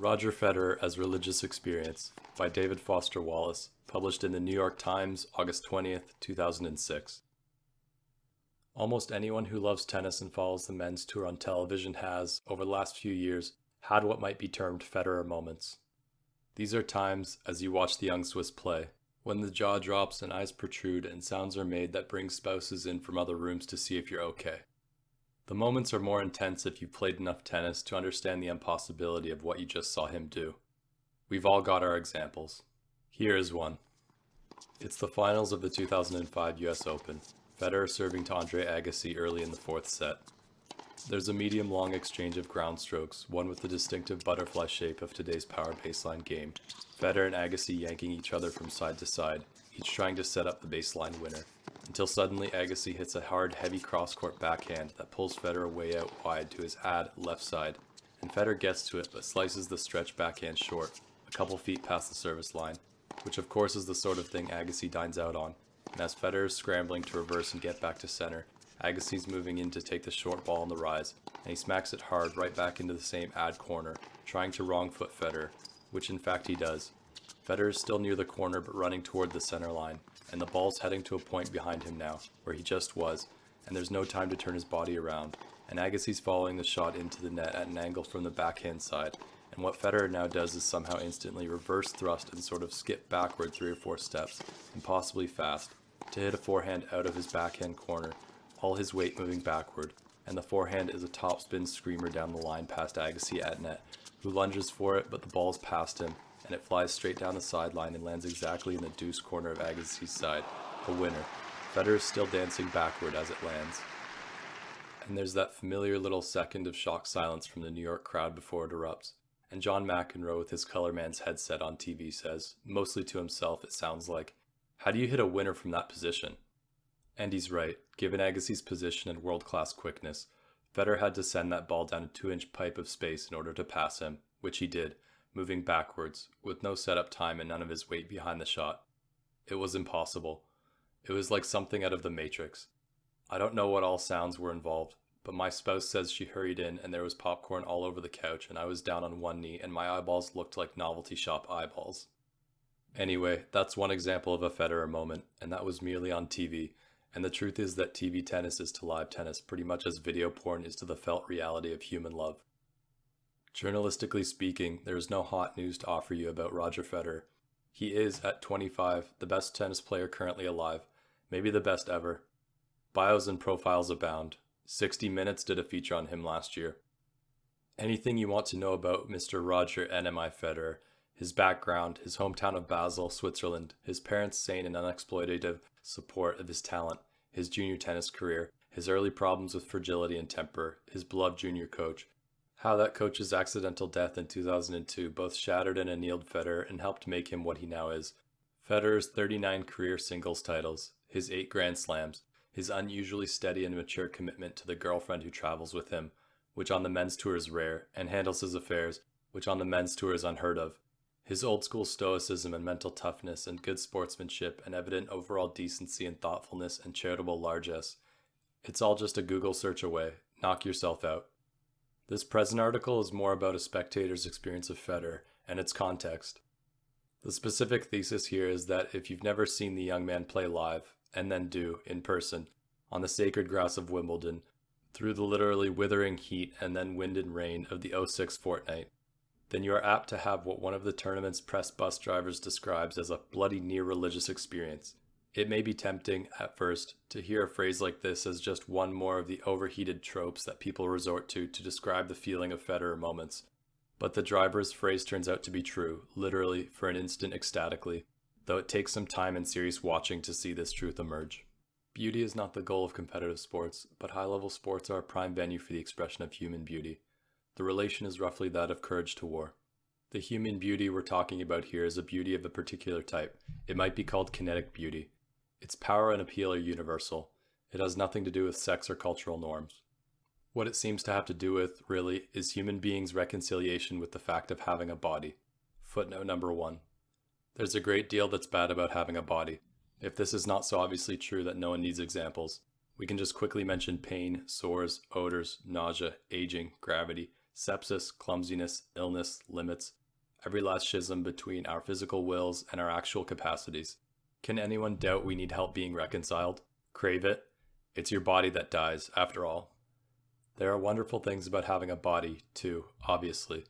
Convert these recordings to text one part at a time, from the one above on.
Roger Federer as Religious Experience by David Foster Wallace, published in the New York Times, August 20th, 2006. Almost anyone who loves tennis and follows the men's tour on television has, over the last few years, had what might be termed Federer moments. These are times, as you watch the young Swiss play, when the jaw drops and eyes protrude and sounds are made that bring spouses in from other rooms to see if you're okay. The moments are more intense if you've played enough tennis to understand the impossibility of what you just saw him do. We've all got our examples. Here is one. It's the finals of the 2005 US Open. Federer serving to Andre Agassi early in the fourth set. There's a medium-long exchange of ground strokes, one with the distinctive butterfly shape of today's power baseline game. Federer and Agassi yanking each other from side to side, each trying to set up the baseline winner, until suddenly Agassi hits a hard, heavy cross-court backhand that pulls Federer way out wide to his left side, and Federer gets to it but slices the stretch backhand short, a couple feet past the service line, which of course is the sort of thing Agassi dines out on, and as Federer is scrambling to reverse and get back to center, Agassi's moving in to take the short ball on the rise, and he smacks it hard right back into the same corner, trying to wrong foot Federer, which in fact he does. Federer is still near the corner but running toward the center line, and the ball's heading to a point behind him now, where he just was, and there's no time to turn his body around, and Agassi's following the shot into the net at an angle from the backhand side, and what Federer now does is somehow instantly reverse thrust and sort of skip backward 3 or 4 steps, impossibly fast, to hit a forehand out of his backhand corner, all his weight moving backward, and the forehand is a topspin screamer down the line past Agassi at net, who lunges for it but the ball's past him, and it flies straight down the sideline and lands exactly in the deuce corner of Agassi's side, a winner. Federer is still dancing backward as it lands. And there's that familiar little second of shocked silence from the New York crowd before it erupts, and John McEnroe with his Colorman's headset on TV says, mostly to himself it sounds like, "How do you hit a winner from that position?" And he's right. Given Agassi's position and world-class quickness, Federer had to send that ball down a 2-inch pipe of space in order to pass him, which he did, moving backwards, with no setup time and none of his weight behind the shot. It was impossible. It was like something out of the Matrix. I don't know what all sounds were involved, but my spouse says she hurried in and there was popcorn all over the couch and I was down on one knee and my eyeballs looked like novelty shop eyeballs. Anyway, that's one example of a Federer moment, and that was merely on TV. And the truth is that TV tennis is to live tennis pretty much as video porn is to the felt reality of human love. Journalistically speaking, there is no hot news to offer you about Roger Federer. He is, at 25, the best tennis player currently alive, maybe the best ever. Bios and profiles abound. 60 Minutes did a feature on him last year. Anything you want to know about Mr. Roger M.p.h. Federer, his background, his hometown of Basel, Switzerland, his parents' sane and unexploitative support of his talent, his junior tennis career, his early problems with fragility and temper, his beloved junior coach, how that coach's accidental death in 2002 both shattered and annealed Federer and helped make him what he now is. Federer's 39 career singles titles, his 8 Grand Slams, his unusually steady and mature commitment to the girlfriend who travels with him, which on the men's tour is rare, and handles his affairs, which on the men's tour is unheard of. His old-school stoicism and mental toughness and good sportsmanship and evident overall decency and thoughtfulness and charitable largesse. It's all just a Google search away. Knock yourself out. This present article is more about a spectator's experience of Federer and its context. The specific thesis here is that if you've never seen the young man play live, and then do, in person, on the sacred grass of Wimbledon, through the literally withering heat and then wind and rain of the '06 fortnight, then you are apt to have what one of the tournament's press bus drivers describes as a bloody near-religious experience. It may be tempting, at first, to hear a phrase like this as just one more of the overheated tropes that people resort to describe the feeling of Federer moments. But the driver's phrase turns out to be true, literally, for an instant ecstatically, though it takes some time and serious watching to see this truth emerge. Beauty is not the goal of competitive sports, but high-level sports are a prime venue for the expression of human beauty. The relation is roughly that of courage to war. The human beauty we're talking about here is a beauty of a particular type. It might be called kinetic beauty. Its power and appeal are universal. It has nothing to do with sex or cultural norms. What it seems to have to do with, really, is human beings' reconciliation with the fact of having a body. Footnote number 1. There's a great deal that's bad about having a body. If this is not so obviously true that no one needs examples, we can just quickly mention pain, sores, odors, nausea, aging, gravity, Sepsis, clumsiness, illness, limits, every last schism between our physical wills and our actual capacities. Can anyone doubt we need help being reconciled? Crave it? It's your body that dies, after all. There are wonderful things about having a body, too, obviously.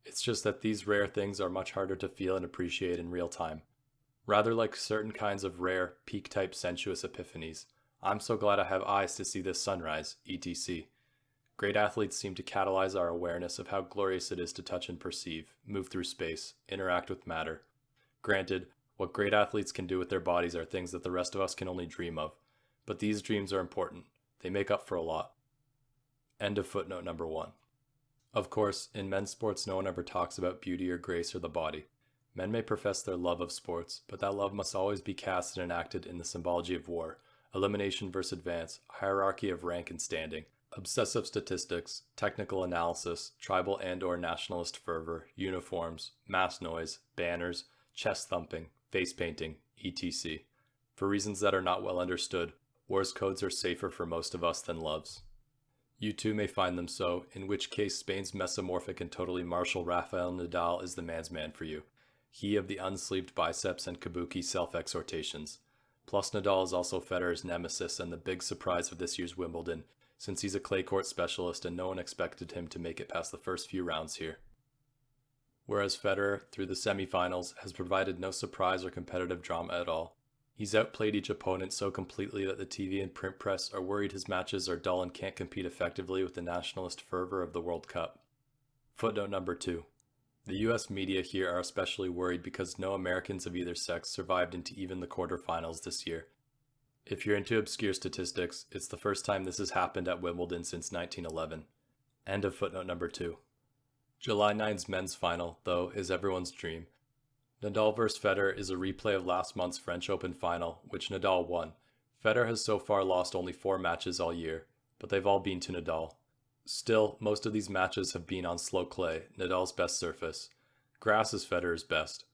It's just that these rare things are much harder to feel and appreciate in real time. Rather like certain kinds of rare, peak-type sensuous epiphanies. I'm so glad I have eyes to see this sunrise, etc. Great athletes seem to catalyze our awareness of how glorious it is to touch and perceive, move through space, interact with matter. Granted, what great athletes can do with their bodies are things that the rest of us can only dream of. But these dreams are important. They make up for a lot. End of footnote number 1. Of course, in men's sports no one ever talks about beauty or grace or the body. Men may profess their love of sports, but that love must always be cast and enacted in the symbology of war, elimination versus advance, hierarchy of rank and standing, obsessive statistics, technical analysis, tribal and/or nationalist fervor, uniforms, mass noise, banners, chest thumping, face painting, etc. For reasons that are not well understood, war's codes are safer for most of us than love's. You too may find them so, in which case Spain's mesomorphic and totally martial Rafael Nadal is the man's man for you. He of the unsleeved biceps and kabuki self-exhortations. Plus Nadal is also Federer's nemesis and the big surprise of this year's Wimbledon, since he's a clay court specialist and no one expected him to make it past the first few rounds here. Whereas Federer, through the semifinals, has provided no surprise or competitive drama at all. He's outplayed each opponent so completely that the TV and print press are worried his matches are dull and can't compete effectively with the nationalist fervor of the World Cup. Footnote number 2. The US media here are especially worried because no Americans of either sex survived into even the quarterfinals this year. If you're into obscure statistics, it's the first time this has happened at Wimbledon since 1911. End of footnote number 2. July 9's men's final, though, is everyone's dream. Nadal vs. Federer is a replay of last month's French Open final, which Nadal won. Federer has so far lost only 4 matches all year, but they've all been to Nadal. Still, most of these matches have been on slow clay, Nadal's best surface. Grass is Federer's best.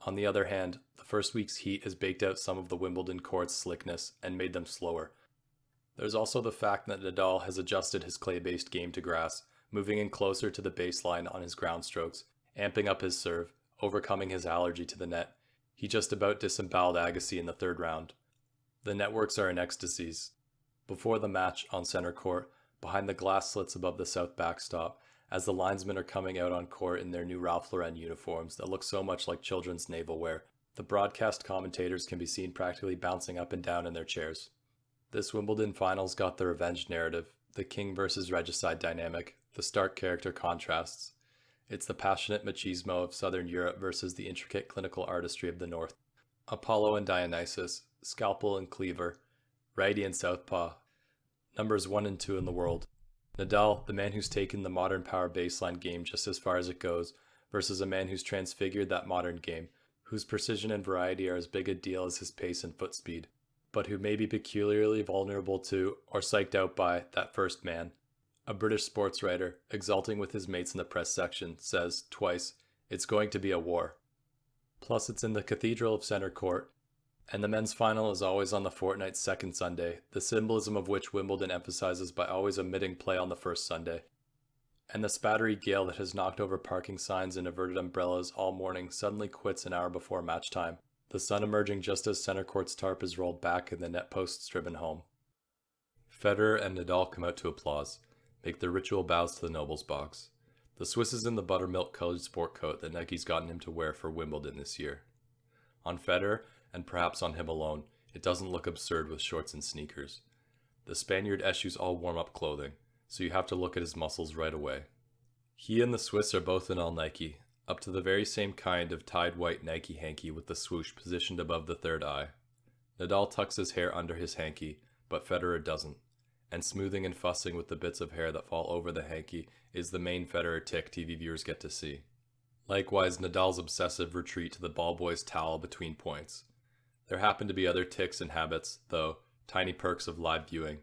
On the other hand, the first week's heat has baked out some of the Wimbledon court's slickness and made them slower. There's also the fact that Nadal has adjusted his clay-based game to grass, moving in closer to the baseline on his ground strokes, amping up his serve, overcoming his allergy to the net. He just about disemboweled Agassi in the 3rd round. The networks are in ecstasies. Before the match, on center court, behind the glass slits above the south backstop, as the linesmen are coming out on court in their new Ralph Lauren uniforms that look so much like children's naval wear, the broadcast commentators can be seen practically bouncing up and down in their chairs. This Wimbledon finals got the revenge narrative, the king versus regicide dynamic, the stark character contrasts. It's the passionate machismo of Southern Europe versus the intricate clinical artistry of the North. Apollo and Dionysus, scalpel and cleaver, righty and southpaw, numbers 1 and 2 in the world. Nadal, the man who's taken the modern power baseline game just as far as it goes, versus a man who's transfigured that modern game, whose precision and variety are as big a deal as his pace and foot speed, but who may be peculiarly vulnerable to, or psyched out by, that first man. A British sports writer, exulting with his mates in the press section, says, twice, it's going to be a war. Plus it's in the Cathedral of Centre Court, and the men's final is always on the fortnight's second Sunday, the symbolism of which Wimbledon emphasizes by always omitting play on the first Sunday. And the spattery gale that has knocked over parking signs and averted umbrellas all morning suddenly quits an hour before match time, the sun emerging just as Centre Court's tarp is rolled back and the net posts driven home. Federer and Nadal come out to applause, make their ritual bows to the nobles box. The Swiss is in the buttermilk-colored sport coat that Nike's gotten him to wear for Wimbledon this year. On Federer, and perhaps on him alone, it doesn't look absurd with shorts and sneakers. The Spaniard eschews all warm-up clothing, so you have to look at his muscles right away. He and the Swiss are both in all Nike, up to the very same kind of tied white Nike hanky with the swoosh positioned above the third eye. Nadal tucks his hair under his hanky, but Federer doesn't, and smoothing and fussing with the bits of hair that fall over the hanky is the main Federer tick TV viewers get to see. Likewise, Nadal's obsessive retreat to the ball boy's towel between points. There happen to be other ticks and habits, though, tiny perks of live viewing.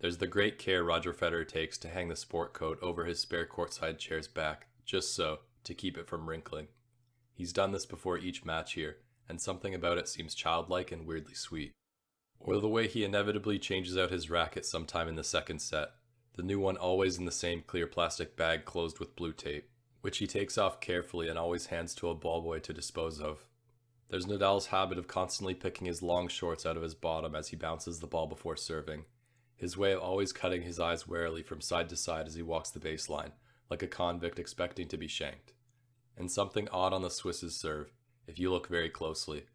There's the great care Roger Federer takes to hang the sport coat over his spare courtside chair's back, just so, to keep it from wrinkling. He's done this before each match here, and something about it seems childlike and weirdly sweet. Or the way he inevitably changes out his racket sometime in the second set. the new one always in the same clear plastic bag closed with blue tape, which he takes off carefully and always hands to a ball boy to dispose of. There's Nadal's habit of constantly picking his long shorts out of his bottom as he bounces the ball before serving, his way of always cutting his eyes warily from side to side as he walks the baseline, like a convict expecting to be shanked. And something odd on the Swiss's serve, if you look very closely.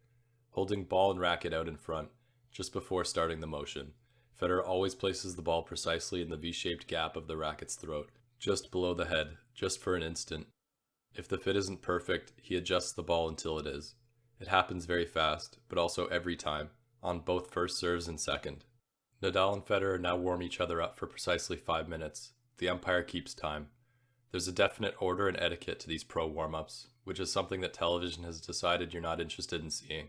Holding ball and racket out in front, just before starting the motion, Federer always places the ball precisely in the V-shaped gap of the racket's throat, just below the head, just for an instant. If the fit isn't perfect, he adjusts the ball until it is. It happens very fast, but also every time, on both first serves and second. Nadal and Federer now warm each other up for precisely 5 minutes. The umpire keeps time. There's a definite order and etiquette to these pro warm-ups, which is something that television has decided you're not interested in seeing.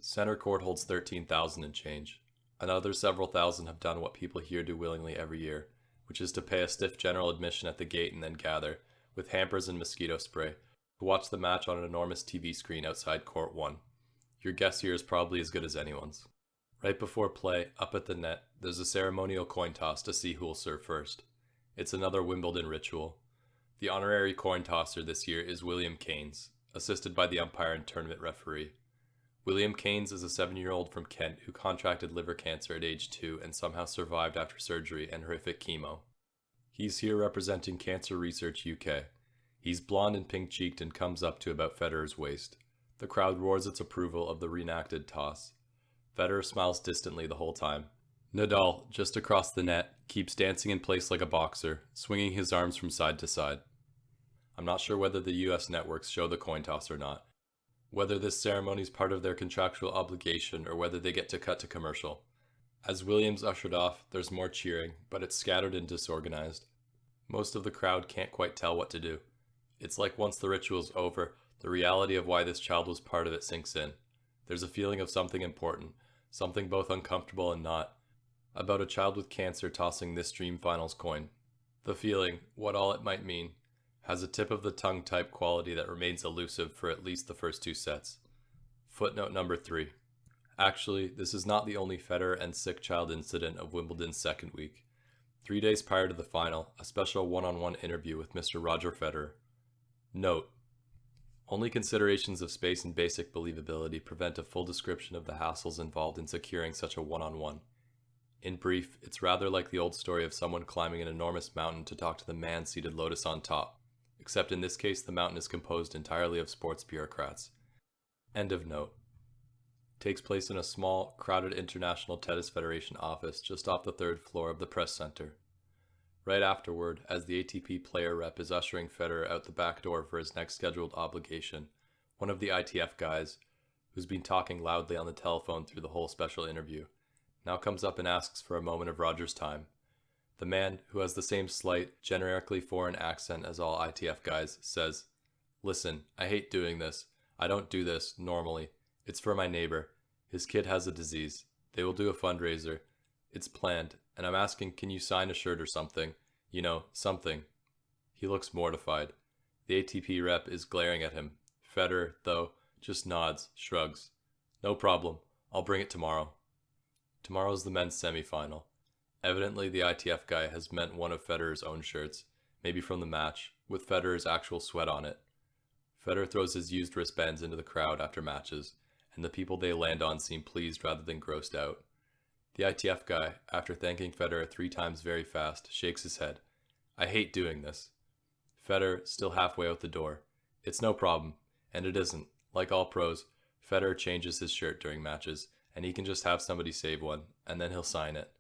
Center court holds 13,000 and change. Another several thousand have done what people here do willingly every year, which is to pay a stiff general admission at the gate and then gather, with hampers and mosquito spray, to watch the match on an enormous TV screen outside Court 1. Your guess here is probably as good as anyone's. Right before play, up at the net, there's a ceremonial coin toss to see who will serve first. It's another Wimbledon ritual. The honorary coin tosser this year is William Keynes, assisted by the umpire and tournament referee. William Keynes is a 7-year-old from Kent who contracted liver cancer at age 2 and somehow survived after surgery and horrific chemo. He's here representing Cancer Research UK. He's blonde and pink-cheeked and comes up to about Federer's waist. The crowd roars its approval of the reenacted toss. Federer smiles distantly the whole time. Nadal, just across the net, keeps dancing in place like a boxer, swinging his arms from side to side. I'm not sure whether the US networks show the coin toss or not, whether this ceremony is part of their contractual obligation or whether they get to cut to commercial. As Williams ushered off, there's more cheering, but it's scattered and disorganized. Most of the crowd can't quite tell what to do. It's like once the ritual's over, the reality of why this child was part of it sinks in. There's a feeling of something important, something both uncomfortable and not, about a child with cancer tossing this dream finals coin. The feeling, what all it might mean, has a tip of the tongue type quality that remains elusive for at least the first 2 sets. Footnote number 3. Actually, this is not the only Federer and sick child incident of Wimbledon's second week. 3 days prior to the final, a special one-on-one interview with Mr. Roger Federer. Note: only considerations of space and basic believability prevent a full description of the hassles involved in securing such a one-on-one. In brief, it's rather like the old story of someone climbing an enormous mountain to talk to the man seated lotus on top, except in this case the mountain is composed entirely of sports bureaucrats. End of note. Takes place in a small, crowded International Tennis Federation office just off the 3rd floor of the press center. Right afterward, as the ATP player rep is ushering Federer out the back door for his next scheduled obligation, one of the ITF guys, who's been talking loudly on the telephone through the whole special interview, now comes up and asks for a moment of Roger's time. The man, who has the same slight, generically foreign accent as all ITF guys, says, "Listen, I hate doing this. I don't do this, normally. It's for my neighbor. His kid has a disease. They will do a fundraiser. It's planned, and I'm asking, can you sign a shirt or something? You know, something." He looks mortified. The ATP rep is glaring at him. Federer, though, just nods, shrugs. "No problem. I'll bring it tomorrow." Tomorrow's the men's semifinal. Evidently, the ITF guy has meant one of Federer's own shirts, maybe from the match, with Federer's actual sweat on it. Federer throws his used wristbands into the crowd after matches, and the people they land on seem pleased rather than grossed out. The ITF guy, after thanking Federer 3 times very fast, shakes his head. "I hate doing this." Federer, still halfway out the door. "It's no problem." And it isn't. Like all pros, Federer changes his shirt during matches, and he can just have somebody save one, and then he'll sign it.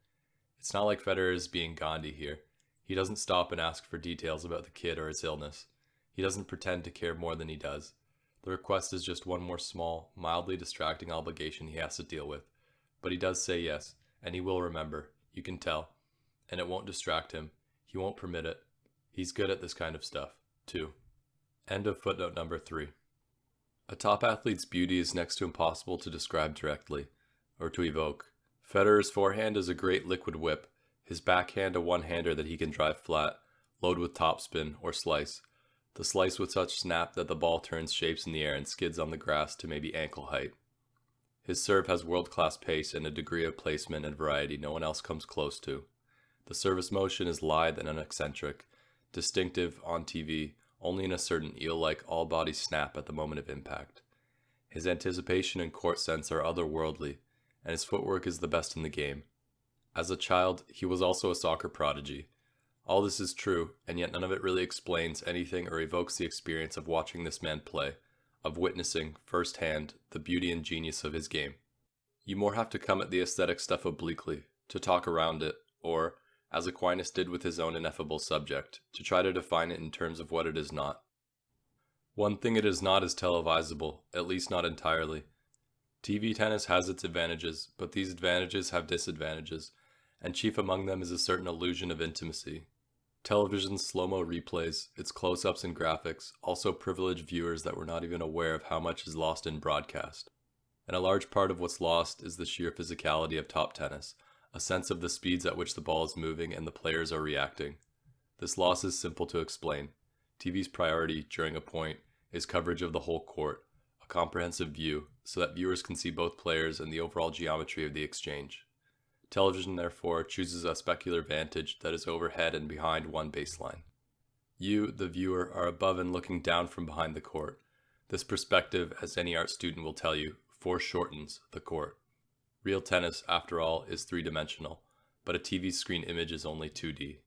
It's not like Federer is being Gandhi here. He doesn't stop and ask for details about the kid or its illness. He doesn't pretend to care more than he does. The request is just one more small, mildly distracting obligation he has to deal with. But he does say yes, and he will remember, you can tell. And it won't distract him. He won't permit it. He's good at this kind of stuff, too. End of footnote number 3. A top athlete's beauty is next to impossible to describe directly, or to evoke. Federer's forehand is a great liquid whip, his backhand a one-hander that he can drive flat, load with topspin, or slice. The slice with such snap that the ball turns shapes in the air and skids on the grass to maybe ankle height. His serve has world-class pace and a degree of placement and variety no one else comes close to. The service motion is lithe and uneccentric, distinctive on TV only in a certain eel-like all-body snap at the moment of impact. His anticipation and court sense are otherworldly, and his footwork is the best in the game. As a child, he was also a soccer prodigy. All this is true, and yet none of it really explains anything or evokes the experience of watching this man play, of witnessing, firsthand, the beauty and genius of his game. You more have to come at the aesthetic stuff obliquely, to talk around it, or, as Aquinas did with his own ineffable subject, to try to define it in terms of what it is not. One thing it is not is televisable, at least not entirely. TV tennis has its advantages, but these advantages have disadvantages, and chief among them is a certain illusion of intimacy. Television's slow-mo replays, its close-ups and graphics, also privilege viewers that were not even aware of how much is lost in broadcast. And a large part of what's lost is the sheer physicality of top tennis, a sense of the speeds at which the ball is moving and the players are reacting. This loss is simple to explain. TV's priority, during a point, is coverage of the whole court, a comprehensive view, so that viewers can see both players and the overall geometry of the exchange. Television, therefore, chooses a specular vantage that is overhead and behind one baseline. You, the viewer, are above and looking down from behind the court. This perspective, as any art student will tell you, foreshortens the court. Real tennis, after all, is three-dimensional, but a TV screen image is only 2D.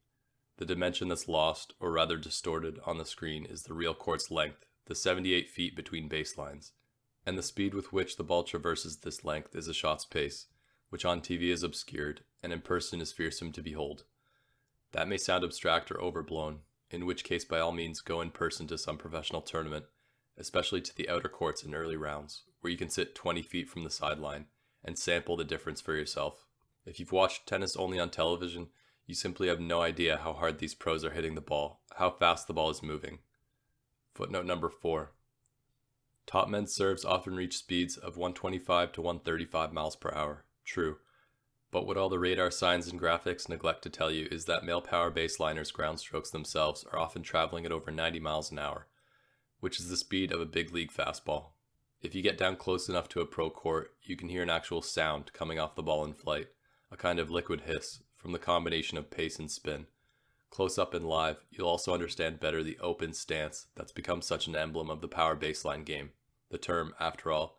The dimension that's lost, or rather distorted, on the screen is the real court's length, the 78 feet between baselines, and the speed with which the ball traverses this length is a shot's pace, which on TV is obscured, and in person is fearsome to behold. That may sound abstract or overblown, in which case by all means go in person to some professional tournament, especially to the outer courts in early rounds, where you can sit 20 feet from the sideline, and sample the difference for yourself. If you've watched tennis only on television, you simply have no idea how hard these pros are hitting the ball, how fast the ball is moving. Footnote number 4. Top men's serves often reach speeds of 125 to 135 miles per hour. True. But what all the radar signs and graphics neglect to tell you is that male power baseliners' ground strokes themselves are often traveling at over 90 miles an hour, which is the speed of a big league fastball. If you get down close enough to a pro court, you can hear an actual sound coming off the ball in flight, a kind of liquid hiss from the combination of pace and spin. Close up and live, you'll also understand better the open stance that's become such an emblem of the power baseline game. The term, after all,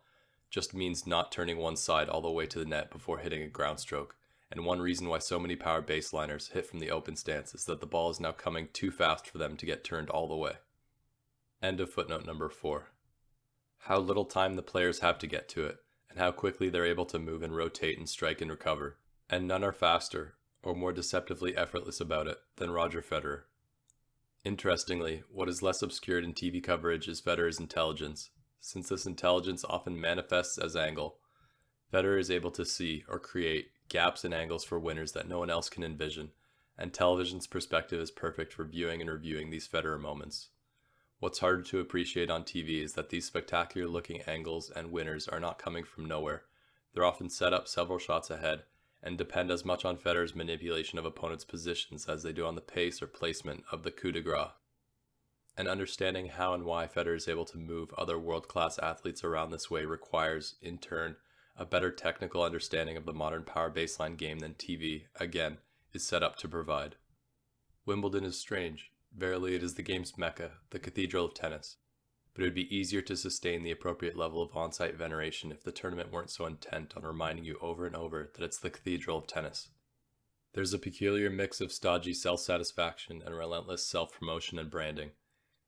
just means not turning one side all the way to the net before hitting a ground stroke, and one reason why so many power baseliners hit from the open stance is that the ball is now coming too fast for them to get turned all the way. End of footnote number 4. How little time the players have to get to it, and how quickly they're able to move and rotate and strike and recover, and none are faster, or more deceptively effortless about it, than Roger Federer. Interestingly, what is less obscured in TV coverage is Federer's intelligence. Since this intelligence often manifests as angle, Federer is able to see, or create, gaps and angles for winners that no one else can envision, and television's perspective is perfect for viewing and reviewing these Federer moments. What's harder to appreciate on TV is that these spectacular looking angles and winners are not coming from nowhere. They're often set up several shots ahead, and depend as much on Federer's manipulation of opponents' positions as they do on the pace or placement of the coup de grace. And understanding how and why Federer is able to move other world-class athletes around this way requires, in turn, a better technical understanding of the modern power baseline game than TV, again, is set up to provide. Wimbledon is strange. Verily, it is the game's mecca, the cathedral of tennis. But it would be easier to sustain the appropriate level of on-site veneration if the tournament weren't so intent on reminding you over and over that it's the cathedral of tennis. There's a peculiar mix of stodgy self-satisfaction and relentless self-promotion and branding.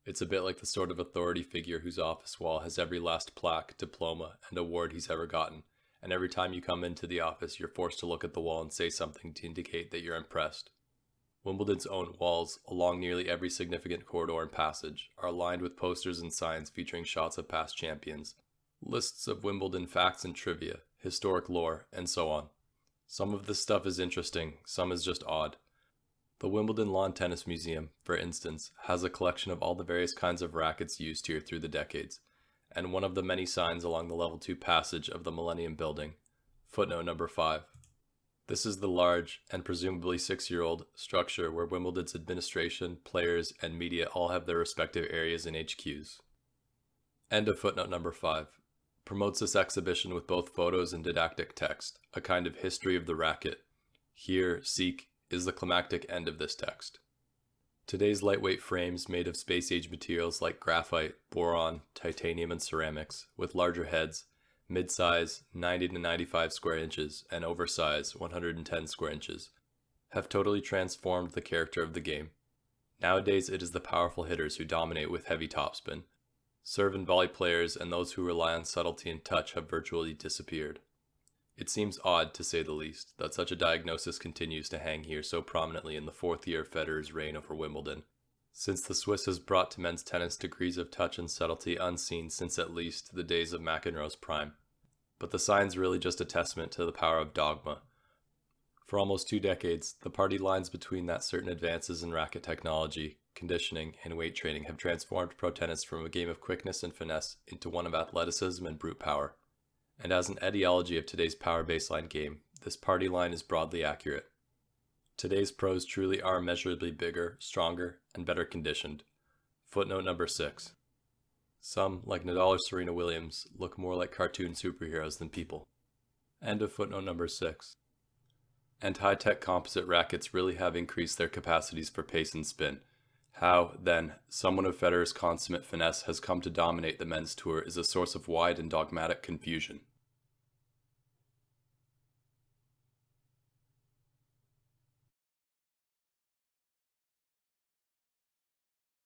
It's a bit like the sort of authority figure whose office wall has every last plaque, diploma, and award he's ever gotten, and every time you come into the office you're forced to look at the wall and say something to indicate that you're impressed. Wimbledon's own walls, along nearly every significant corridor and passage, are lined with posters and signs featuring shots of past champions, lists of Wimbledon facts and trivia, historic lore, and so on. Some of this stuff is interesting, some is just odd. The Wimbledon Lawn Tennis Museum, for instance, has a collection of all the various kinds of rackets used here through the decades, and one of the many signs along the level 2 passage of the Millennium Building. Footnote number 5. This is the large, and presumably 6-year-old, structure where Wimbledon's administration, players, and media all have their respective areas and HQs. End of footnote number 5. Promotes this exhibition with both photos and didactic text, a kind of history of the racket. Hear, seek, is the climactic end of this text. Today's lightweight frames made of space-age materials like graphite, boron, titanium, and ceramics, with larger heads, mid-size 90 to 95 square inches, and oversize 110 square inches, have totally transformed the character of the game. Nowadays it is the powerful hitters who dominate with heavy topspin. Serve and volley players and those who rely on subtlety and touch have virtually disappeared. It seems odd, to say the least, that such a diagnosis continues to hang here so prominently in the fourth year of Federer's reign over Wimbledon, since the Swiss has brought to men's tennis degrees of touch and subtlety unseen since at least the days of McEnroe's prime. But the sign's really just a testament to the power of dogma. For almost 2 decades, the party lines between that certain advances in racket technology, conditioning, and weight training have transformed pro tennis from a game of quickness and finesse into one of athleticism and brute power. And as an etiology of today's power baseline game, this party line is broadly accurate. Today's pros truly are immeasurably bigger, stronger, and better conditioned. Footnote number 6. Some, like Nadal or Serena Williams, look more like cartoon superheroes than people. End of footnote number 6. And high-tech composite rackets really have increased their capacities for pace and spin. How, then, someone of Federer's consummate finesse has come to dominate the men's tour is a source of wide and dogmatic confusion.